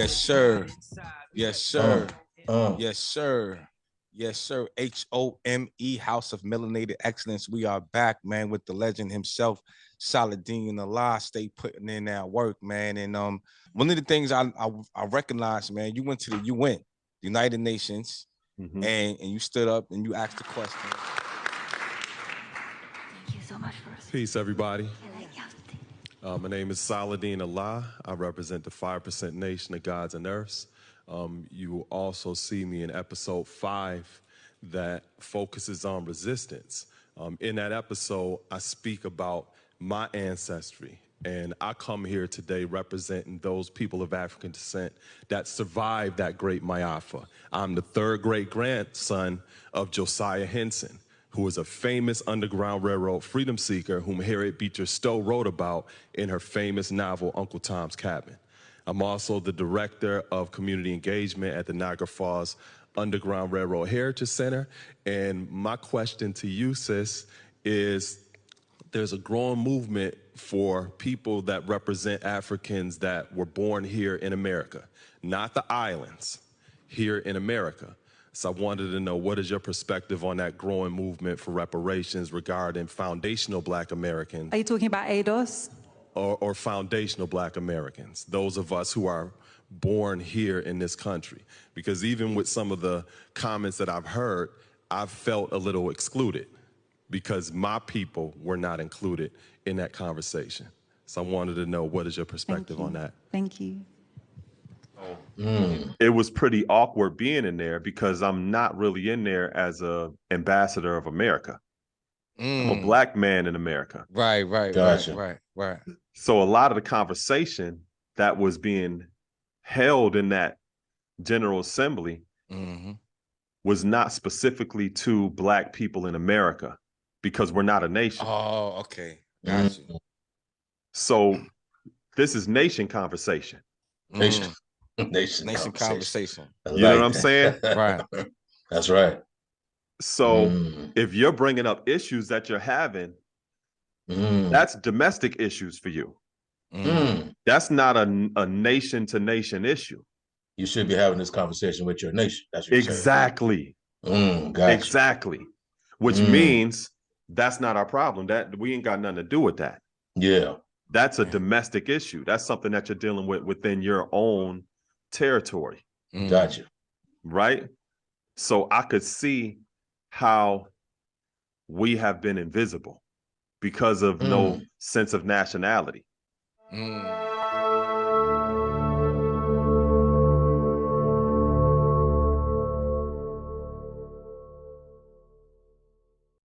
Yes, sir. Yes, sir. Yes, sir. Yes, sir. H.O.M.E, House of Melanated Excellence. We are back, man, with the legend himself, Saladin Allah. Stay putting in that work, man. And one of the things I recognize, man, you went to the UN, United Nations, and you stood up and you asked the question. Thank you so much for us. Peace, everybody. My name is Saladin Allah. I represent the 5% Nation of Gods and Earths. You will also see me in episode 5 that focuses on resistance. In that episode, I speak about my ancestry, and I come here today representing those people of African descent that survived that great Mayafa. I'm the 3rd great-grandson of Josiah Henson, who was a famous Underground Railroad freedom seeker whom Harriet Beecher Stowe wrote about in her famous novel, Uncle Tom's Cabin. I'm also the director of community engagement at the Niagara Falls Underground Railroad Heritage Center. And my question to you, sis, is there's a growing movement for people that represent Africans that were born here in America, not the islands, here in America. So I wanted to know, what is your perspective on that growing movement for reparations regarding foundational Black Americans? Are you talking about ADOS? Or foundational Black Americans, those of us who are born here in this country. Because even with some of the comments that I've heard, I've felt a little excluded because my people were not included in that conversation. So I wanted to know, what is your perspective on that? Thank you. It was pretty awkward being in there because I'm not really in there as an ambassador of America. I'm a Black man in America. Right. So a lot of the conversation that was being held in that General Assembly was not specifically to Black people in America because we're not a nation. Oh, okay. Got you. So this is nation conversation. Nation conversation. You know what I'm saying? Right. That's right. So if you're bringing up issues that you're having, that's domestic issues for you. That's not a nation-to-nation issue. You should be having this conversation with your nation. That's what exactly. Gotcha. Exactly. Which means that's not our problem. That we ain't got nothing to do with that. Yeah. That's a domestic issue. That's something that you're dealing with within your own territory. Gotcha. Right? So I could see how we have been invisible because of no sense of nationality.